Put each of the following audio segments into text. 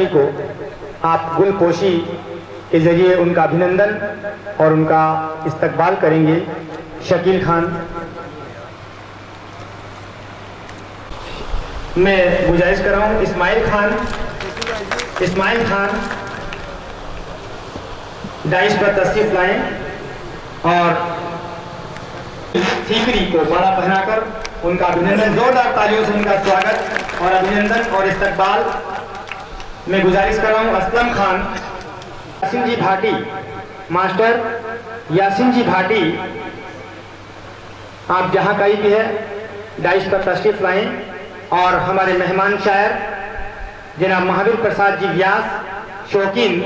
को आप गुलपोशी के जरिए उनका अभिनंदन और उनका इस्तकबाल करेंगे। शकील खान, मैं गुजारिश कर रहा हूँ इस्माइल खान डाइस पर तशरीफ लाएं और ठीकरी को माला पहनाकर उनका अभिनंदन, जोरदार तालियों से उनका स्वागत और अभिनंदन और इस्तकबाल। मैं गुजारिश कर रहा हूँ असलम खान, यासिन जी भाटी, मास्टर यासिन जी भाटी, आप जहाँ कहीं भी है डाइस पर तशरीफ लाएं और हमारे मेहमान शायर जनाब महावीर प्रसाद जी व्यास शौकीन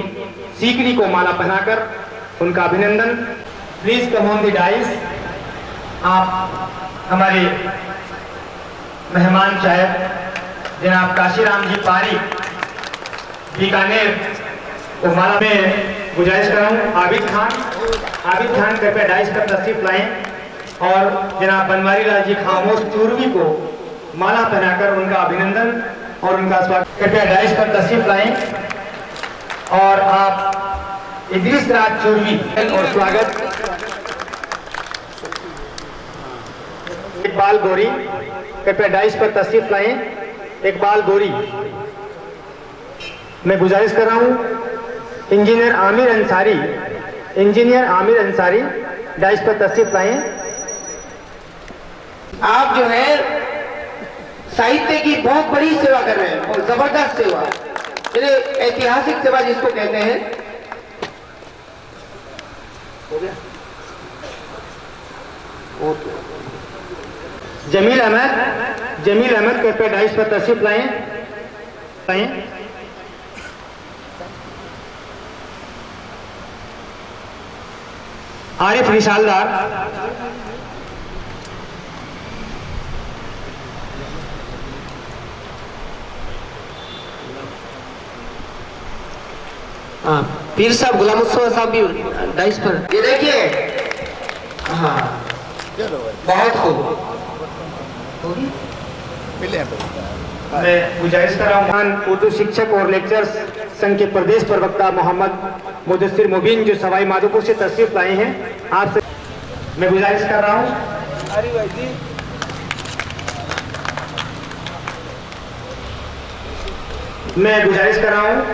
सीकरी को माला पहनाकर उनका अभिनंदन। Please come on the dice. आप हमारे मेहमान शायर जनाब काशीराम जी पारी बीकानेर को माला में गुजारिश कर रहा हूँ। आबिद खान कृपया डाइस पर तशरीफ लाएं और जनाब बनवारी लाल जी खामोश चूरवी को माला पहनाकर उनका अभिनंदन और उनका स्वागत। कृपया डाइस पर तशरीफ लाएं और आप इदरीस राज चूरवी और स्वागत। इकबाल गोरी, कृपया डाइस पर तशरीफ लाएं। इकबाल गोरी, मैं गुजारिश कर रहा हूं इंजीनियर आमिर अंसारी डाइस पर तशरीफ लाएं। आप जो है साहित्य की बहुत बड़ी सेवा कर रहे हैं और जबरदस्त सेवा, ऐतिहासिक सेवा जिसको कहते हैं। हो गया? जमील अहमद कृपया डाइस पर तशरीफ लाएं। आरिफ विशालदार, पीर साहब गुलाम मुस्तफा साहब भी डाइस पर। ये देखिए, हाँ बहुत खूब। मैं गुजारिश कर रहा हूँ उर्दू शिक्षक और लेक्चरर्स संघ के प्रदेश प्रवक्ता मोहम्मद मुदस्सिर मुबीन जो सवाई माधोपुर से तशरीफ लाए हैं, आपसे मैं गुजारिश कर रहा हूँ। मैं गुजारिश कर रहा हूँ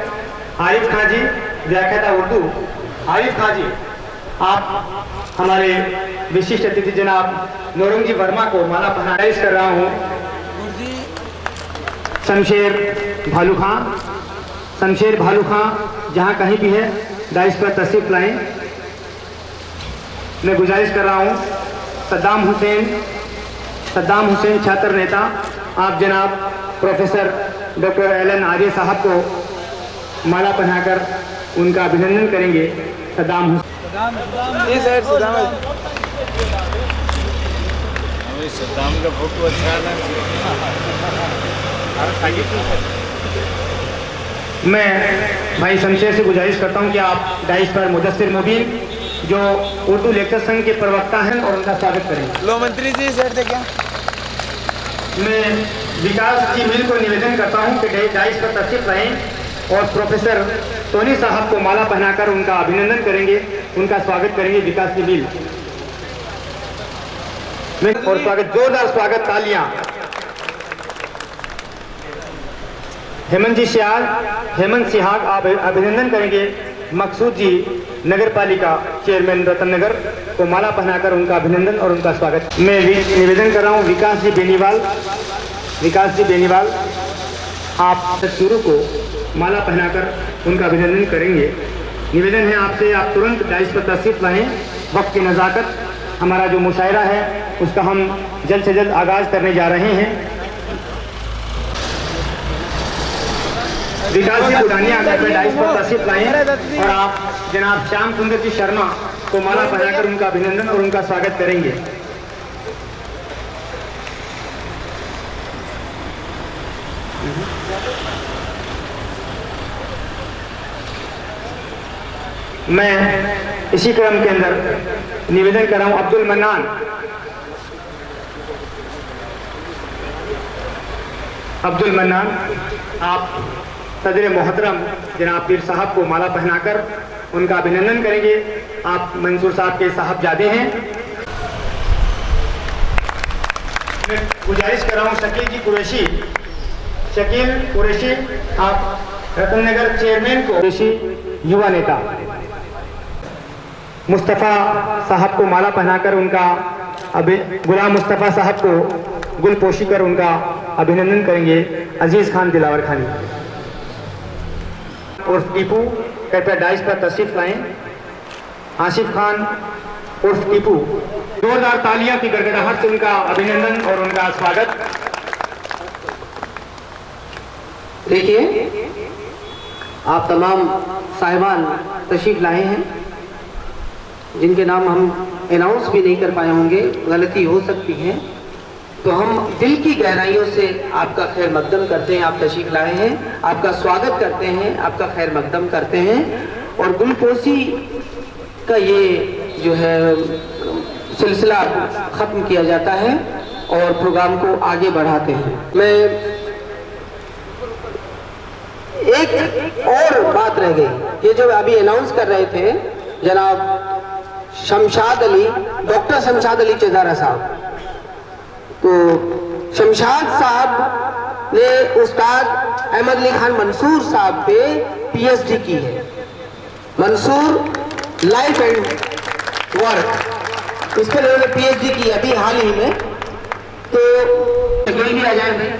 आरिफ खान जी, व्याख्याता उर्दू। आरिफ खान जी, आप हमारे विशिष्ट अतिथि जनाब नौरंगी वर्मा को माला पहनाइश कर रहा हूँ। शमशेर भालू खां जहाँ कहीं भी है डाइस पर तशरीफ लाएं। मैं गुजारिश कर रहा हूँ सद्दाम हुसैन छात्र नेता, आप जनाब प्रोफेसर डॉक्टर एलन आर्य साहब को माला पहनाकर उनका अभिनंदन करेंगे। सद्दाम का फोटो अच्छा है। मैं भाई शमशेर से गुजारिश करता हूं कि आप डाइस पर मुदस्सिर मुबीन जो उर्दू लेक्चर संघ के प्रवक्ता हैं और उनका स्वागत करें। लो मंत्री जी सर थे क्या? मैं विकास जी मिल को निवेदन करता हूं कि डाइस पर तशरीफ लाएं और प्रोफेसर टोनी साहब को माला पहनाकर उनका अभिनंदन करेंगे, उनका स्वागत करेंगे। विकास जी मिल और स्वागत, जोरदार स्वागत, तालियां। हेमंत सिहाग आप अभिनंदन करेंगे। मकसूद जी नगर पालिका चेयरमैन रतन नगर को माला पहनाकर उनका अभिनंदन और उनका स्वागत। मैं निवेदन कर रहा हूं विकास जी बेनीवाल, आप शुरू को माला पहनाकर उनका अभिनंदन करेंगे। निवेदन है आपसे, आप तुरंत डाइस पर तशरीफ लाएं। वक्त की नज़ाकत, हमारा जो मुशायरा है उसका हम जल्द से जल्द आगाज करने जा रहे हैं। विकास जी गुडानिया अगर डाइस पर तशरीफ लाएं और आप जनाब श्याम सुंदर जी शर्मा को माला पहनाकर उनका अभिनंदन और उनका स्वागत करेंगे। मैं इसी क्रम के अंदर निवेदन कर रहा हूं अब्दुल मन्नान, आप सदर मोहतरम जनाब पीर साहब को माला पहनाकर उनका अभिनंदन करेंगे। आप मंसूर साहब के साहबजादे हैं। मैं गुजारिश कर रहा हूँ शकील जी कुरैशी, शकील कुरैशी, आप रतन नगर चेयरमैन को, कुरैशी युवा नेता, मुस्तफ़ा साहब को माला पहनाकर उनका गुलाम मुस्तफ़ा साहब को गुल पोशी कर उनका अभिनंदन करेंगे। अजीज खान दिलावर खानी उर्फ टीपू कृपया डाइस पर तशरीफ लाएं। आसिफ खान उर्फ टीपू, जोरदार तालियां की गड़गड़ाहट से उनका अभिनंदन और उनका स्वागत। देखिए आप तमाम साहिबान तशरीफ लाए हैं जिनके नाम हम अनाउंस भी नहीं कर पाए होंगे, गलती हो सकती है, तो हम दिल की गहराइयों से आपका खैर मकदम करते हैं। आप तशरीफ लाए हैं, आपका स्वागत करते हैं, आपका खैर मकदम करते हैं और गुलपोशी का ये जो है सिलसिला ख़त्म किया जाता है और प्रोग्राम को आगे बढ़ाते हैं। मैं एक और बात रह गई, ये जो अभी अनाउंस कर रहे थे जनाब शमशाद अली, डॉक्टर शमशाद अली चेजारा साहब, तो शमशाद साहब ने उस्ताद अहमद अली खान मंसूर साहब पे पीएचडी की है। मंसूर लाइफ एंड वर्क, इस पर उन्होंने पीएचडी की अभी हाल ही में। तो ये भी आ जाए भाई,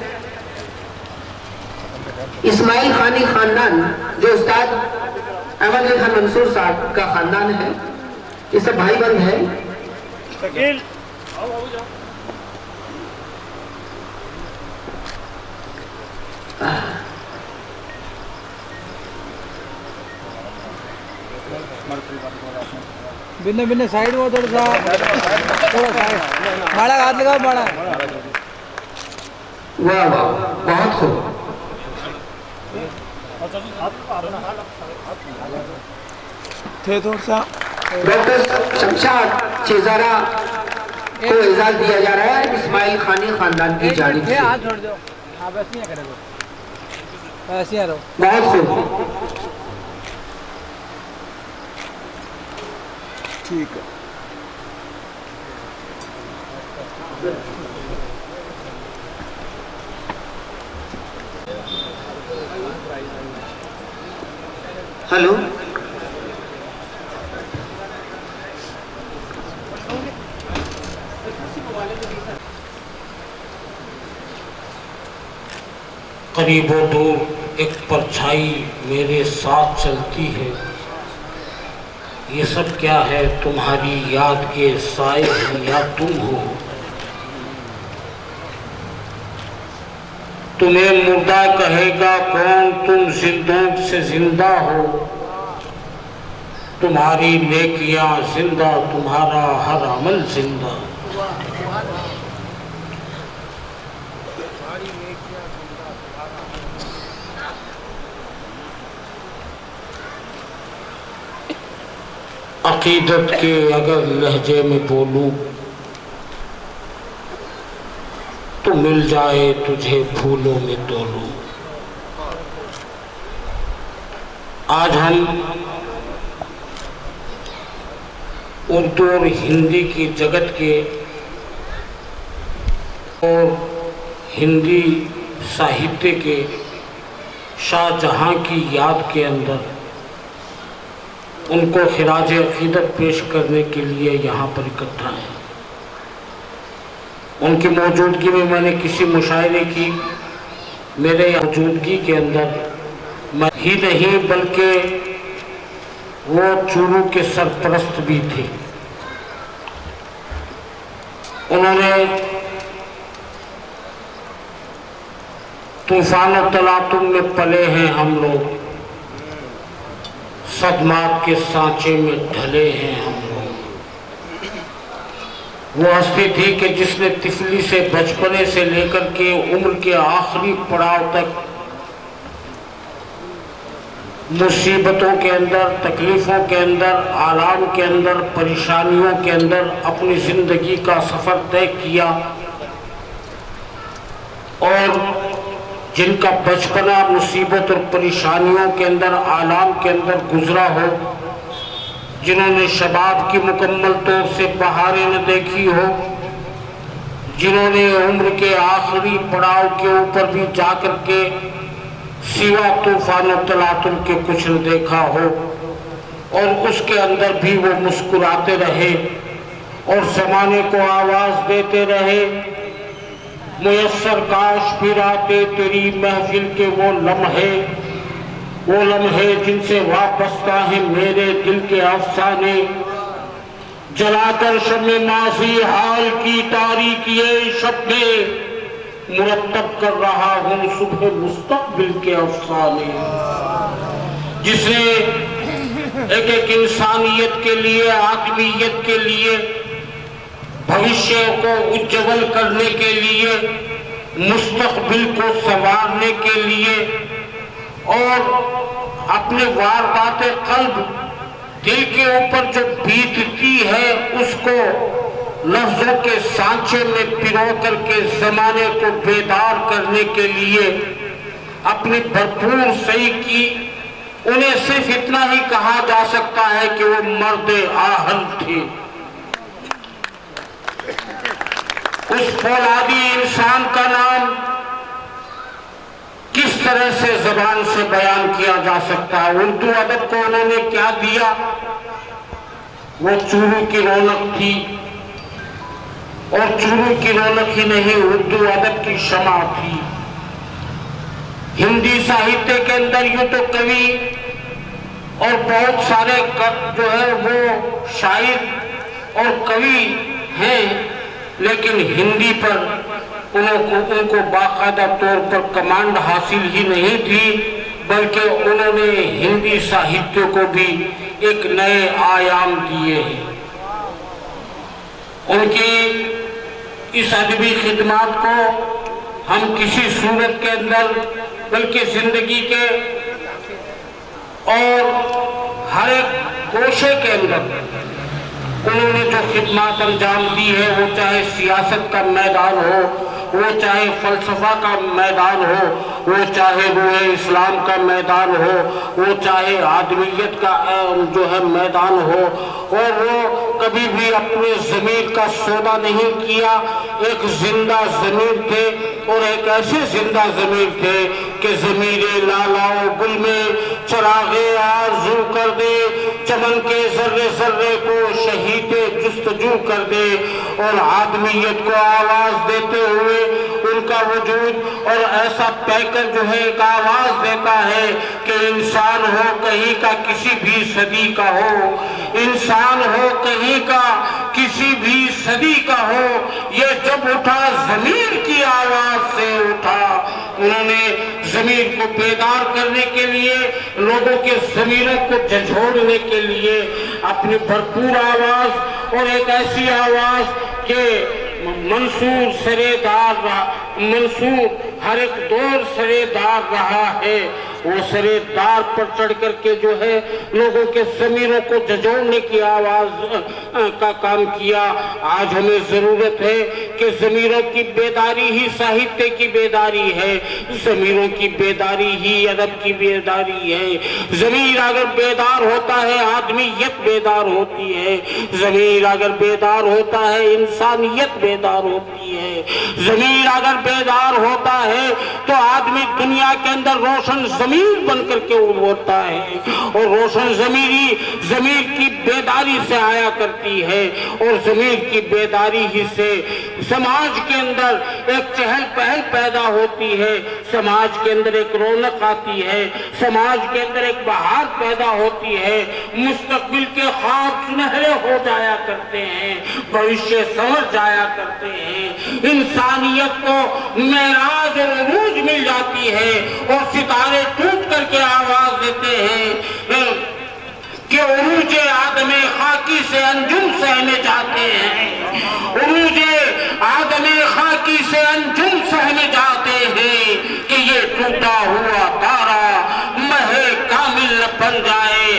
इस्माइल खानी खानदान जो उस्ताद अहमद अली खान मंसूर साहब का खानदान है, ये सब भाई बंद है। शकील बिन्ने बिन्ने साइड में थोड़ा सा माड़ा हाथ लगाओ, माड़ा। वाह वाह, बहुत खूब। थे थोड़ा सा डॉक्टर शमशाद चेजारा को एजाज दिया जा रहा है इस्माइल खानी खानदान की जानिब से। हाथ छोड़ दो, आप ऐसे नहीं करेंगे, ऐसे ही रहो। बहुत खूब, ठीक है। हेलो, करीबो दूर एक परछाई मेरे साथ चलती है, ये सब क्या है? तुम्हारी याद के साए हैं या तुम हो? तुम्हें मुर्दा कहेगा कौन? तुम जिंदों से जिंदा हो। तुम्हारी नेकियां जिंदा, तुम्हारा हर अमल जिंदा। अकीदत के अगर लहजे में बोलूं तो मिल जाए तुझे फूलों में तोलूं। आज हम उर्दू और हिंदी की जगत के और हिंदी साहित्य के शाहजहां की याद के अंदर उनको खिराज अकीदत पेश करने के लिए यहाँ पर इकट्ठा है। उनकी मौजूदगी में मैंने किसी मुशायरे की, मेरे मौजूदगी के अंदर मैं ही नहीं बल्कि वो चूरू के सरपरस्त भी थे। उन्होंने तूफान और तलातुम में पले हैं हम लोग, सदमात के सांचे में ढले हैं हम लोग। वो हस्ती थी कि जिसने तिफली से बचपने से लेकर के उम्र के आखिरी पड़ाव तक मुसीबतों के अंदर, तकलीफ़ों के अंदर, आलाम के अंदर, परेशानियों के अंदर अपनी ज़िंदगी का सफ़र तय किया और जिनका बचपना मुसीबत और परेशानियों के अंदर, आलाम के अंदर गुजरा हो, जिन्होंने शबाब की मुकम्मल तौर से बहारें न देखी हो, जिन्होंने उम्र के आखिरी पड़ाव के ऊपर भी जाकर के सिवा तूफान और तलातुल के कुछ न देखा हो, और उसके अंदर भी वो मुस्कुराते रहे और ज़माने को आवाज़ देते रहे, मुयस्सर काश फिर आते तेरी महफिल के वो लम्हे जिनसे वापसता है मेरे दिल के अफसाने, जलाकर शम्मे मासी हाल की तारीकी शब में मुरतब कर रहा हूँ सुबह मुस्तकबिल के अफसाने। जिसने एक एक इंसानियत के लिए, आदमियत के लिए, भविष्य को उज्जवल करने के लिए, मुस्तकबिल को संवारने के लिए और अपने वारदाते कल्ब दिल के ऊपर जो बीतती है उसको लफ्जों के सांचे में पिरो करके जमाने को बेदार करने के लिए अपनी भरपूर सही की। उन्हें सिर्फ इतना ही कहा जा सकता है कि वो मर्द आहल थे। उस फौलादी इंसान का नाम किस तरह से जबान से बयान किया जा सकता है? उर्दू अदब को उन्होंने क्या दिया? वो चूरू की रौनक थी, और चूरू की रौनक ही नहीं, उर्दू अदब की शमा थी। हिंदी साहित्य के अंदर यूं तो कवि और बहुत सारे जो है वो शायर और कवि हैं, लेकिन हिंदी पर उनको बाकायदा तौर पर कमांड हासिल ही नहीं थी, बल्कि उन्होंने हिंदी साहित्य को भी एक नए आयाम दिए हैं। उनकी इस अदबी खिदमत को हम किसी सूरत के अंदर, बल्कि जिंदगी के और हर एक कोशे के अंदर उन्होंने जो खिदमत अंजाम दी है, वो चाहे सियासत का मैदान हो, वो चाहे फलसफा का मैदान हो, वो चाहे रूह इस्लाम का मैदान हो, वो चाहे आदमियत का जो है मैदान हो, और वो कभी भी अपने ज़मीर का सौदा नहीं किया। एक जिंदा ज़मीर थे, और एक ऐसे जिंदा ज़मीर थे कि ज़मीरे लालाओ गुल में चरागे आरज़ू कर दे, चमन के जर्रे जर्रे को शहीदे जुस्तजू कर दे, और आदमियत को आवाज़ देते हुए उनका वजूद और ऐसा पैकर जो है एक आवाज़ देता है कि इंसान हो कहीं का किसी भी सदी का हो, इंसान हो कहीं का किसी भी सदी का हो, ये जब उठा ज़मीर की आवाज़ से उठा। उन्होंने ज़मीर को बेदार करने के लिए, लोगों के ज़मीरों को झंझोड़ने के लिए अपनी भरपूर आवाज़, और एक ऐसी आवाज़ के मंसूर सरेदार रहा, मंसूर हर एक दौर सरेदार रहा है, वो सरेदार पर चढ़ करके जो है लोगों के ज़मीरों को झंझोड़ने की आवाज़ का काम किया। आज हमें ज़रूरत है कि ज़मीरों की बेदारी ही साहित्य की बेदारी है, ज़मीरों की बेदारी ही अदब की बेदारी है। ज़मीर अगर बेदार होता है, आदमियत बेदार होती है। ज़मीर अगर बेदार होता है, इंसानियत बेदार होती है। ज़मीर अगर बेदार होता है तो आदमी दुनिया के अंदर रोशन ज़मीर बनकर के उभरता है, और रोशन ज़मीर की बेदारी से आया करती है, और ज़मीर की बेदारी ही से समाज के अंदर एक चहल पहल पैदा होती है, समाज के अंदर एक रौनक आती है, समाज के अंदर एक बहार पैदा होती है, मुस्तकबिल के ख्वाब सुनहरे हो जाया करते हैं, भविष्य संवर जाया करते हैं, इंसानियत को मेराज और उरूज मिल जाती है, और सितारे टूट करके आवाज देते हैं कि उरूज आदमे खाकी से अंजुम सहने जाते हैं, उरूज आदमे खाकी से अंजुम सहने जाते हैं, कि ये टूटा हुआ तारा महे कामिल बन जाए।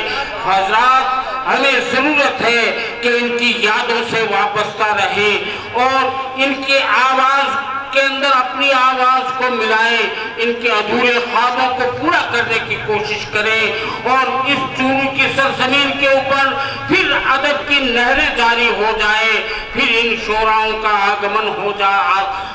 हज़रात, हमें ज़रूरत है कि इनकी यादों से वाबस्ता रहे, और इनकी आवाज़ के अंदर अपनी आवाज को मिलाए, इनके अधूरे ख्वाबों को पूरा करने की कोशिश करें और इस चूरू की सरजमीन के ऊपर फिर अदब की नहरें जारी हो जाए, फिर इन शोराओं का आगमन हो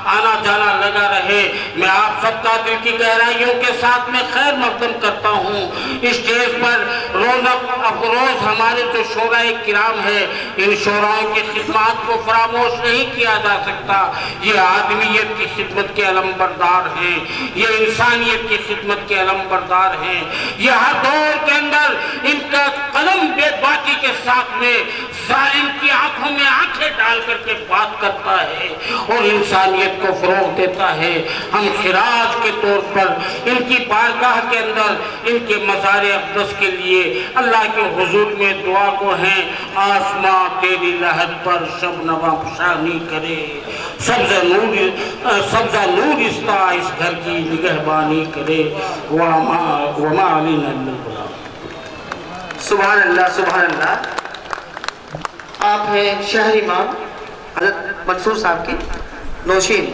आना जाना लगा रहे। मैं आप सबका दिल की गहराइयों के साथ में खैर मकदम करता हूँ। इस स्टेज पर रौनक अफरोज हमारे जो शोराए किराम है, इन शोराओं की खिदमत को फरामोश नहीं किया जा सकता। ये आदमियत की खिदमत के अलमबरदार हैं, ये इंसानियत की खिदमत के अलमबरदार हैं। ये हर दौर के अंदर इनका कलम बेबाकी के साथ में जालिम की आंखों में आंखें डाल करके बात करता है और इंसानियत को फरोग देता है। हम खिराज के तौर पर इनकी बारगाह के अंदर इनके मज़ार अक़दस के लिए अल्लाह के हुजूर में दुआ को हैं, आसमां तेरी लहर पर शबनवा शानी करे, सब्जा नूर इस्ता इस घर की निगहबानी करे। वमा अलैना इल्लल बलाग। सुभान अल्लाह, सुभान अल्लाह। आप हैं शहर इमाम हज़रत मंसूर साहब की नौशीन।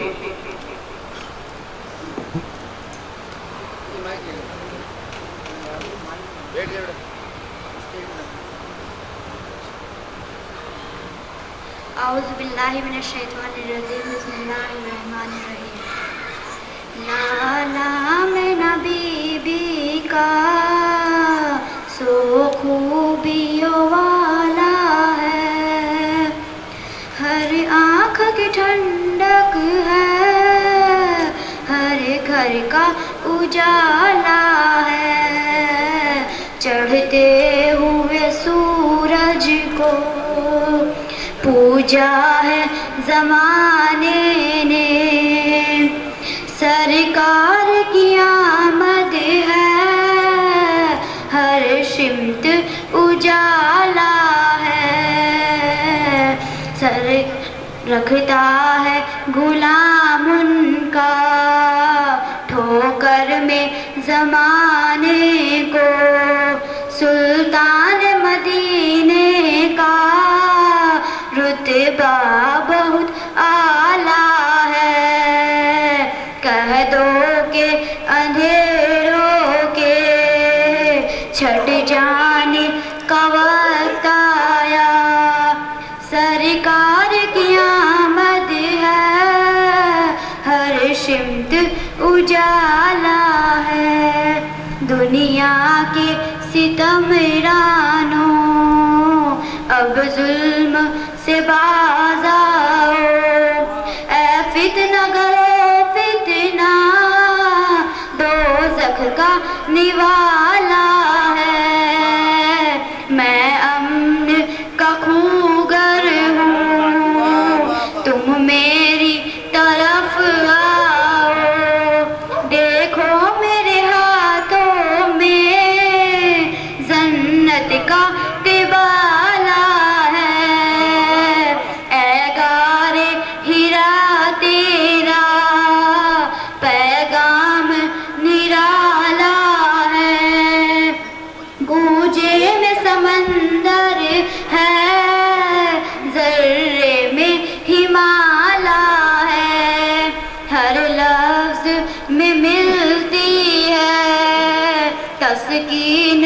औज़ु बिल्लाहि मिनश शैतानिर्रजीम, बिस्मिल्लाहिर्रहमानिर्रहीम। नाम नबी का सो खूबियों वाला है, हर आँख की ठंडक है, हर घर का उजाला है। चढ़ते हुए सूरज को पूजा है ज़माने ने, सरकार की आमद है, हर शिमत उजाला है। सर रखता है गुलाम उनका ठोकर में ज़माने को, सुल्तान मदीने का रुतबा बहुत आला है। कह दो के अंधेरों के छट जाने का वक्त आया, सरकार की आमद है, हर शिमत उजाला है। दुनिया के सितमरानों अब जुल्म से बाज आओ, ऐ फितना करो फितना, दोज़ख का निवाला है। मैं अमन का खूगर हूँ, तुम मेरी तरफ आओ, देखो मेरे हाथों में जन्नत का तिबाला है। ऐ गारे हीरा तेरा पैगाम निराला है, गूंजे में समंदर है, जर्रे में हिमाला है। हर लफ्ज में मिलती है तस्कीन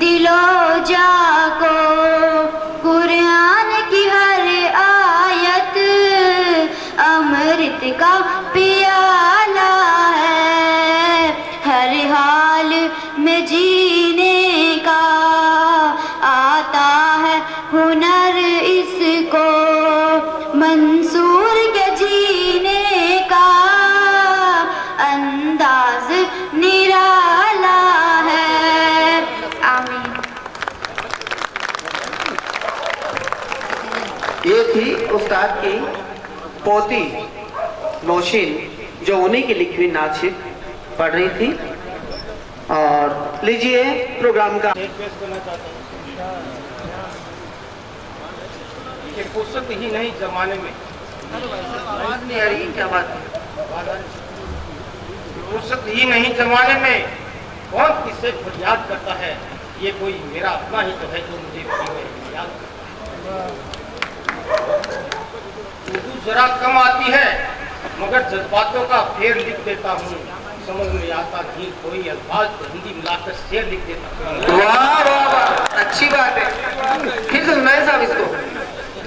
दिलो जाको, कुरान की हर आयत अमृत का पियाला है। हर हाल में जीने का आता है हुनर इसको, मंसूर के जीने का अंदाज निराला है। आमीन। ये थी उस्ताद की पोती नौशीन, जो उन्हीं की लिखी हुई नाशिद पढ़ रही थी। और लीजिए प्रोग्राम का कि फुर्सत ही नहीं जमाने में, आवाज नहीं आ रही, क्या बात है? फुर्सत ही नहीं जमाने में कौन किससे फरियाद करता है, ये कोई मेरा अपना ही तो है जो मुझे फरियाद करता है। उर्दू जरा कम आती है मगर जज्बातों का फेर लिख देता हूँ, समझ में आता नहीं कोई अल्फाज तो हिंदी मिलाकर शेर लिख देता हूँ। वाह वाह वाह, अच्छी बात है। फिर सुनाए साहब इसको।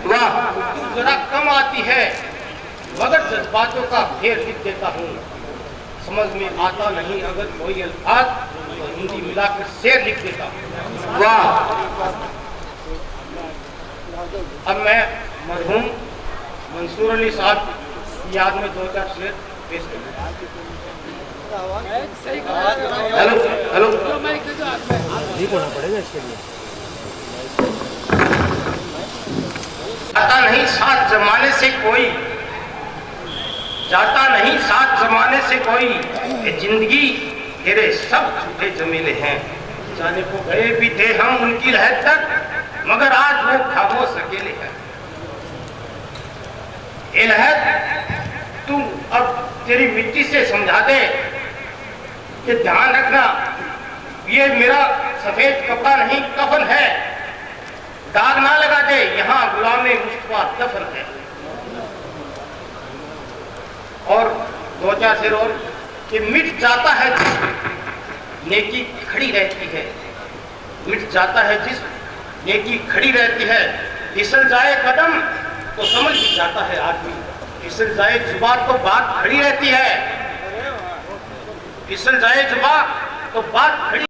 वाह, जरा कम आती है मगर जज्बातों का फेर लिख देता हूँ, समझ में आता नहीं अगर कोई अल्फाज तो हिंदी मिलाकर शेर लिख देता हूँ। वाह, अब मैं मरहूम मंसूर अली साहब की याद में 2-4 शेर पेश करूँगा। हेलो हेलो, जाता नहीं साथ जमाने से कोई, जाता नहीं साथ जमाने से कोई, ये जिंदगी तेरे सब झूठे जमीले हैं। जाने को गए भी थे हम उनकी लहर तक, मगर आज वो खामोश अकेले हैं। ये लहर तू अब तेरी मिट्टी से समझा दे कि ध्यान रखना ये मेरा सफेद कपड़ा नहीं कफन है, दाग ना लगा दे यहाँ गुलाम मुस्तफा दफन है। और 2-4 शेर और कि मिट जाता है जिस्म नेकी खड़ी रहती है, मिट जाता है जिस्म नेकी खड़ी रहती है। फिसल जाए कदम तो समझ भी जाता है आदमी, फिसल जाए जुबान तो बात खड़ी रहती है, फिसल जाए जुबान तो बात खड़ी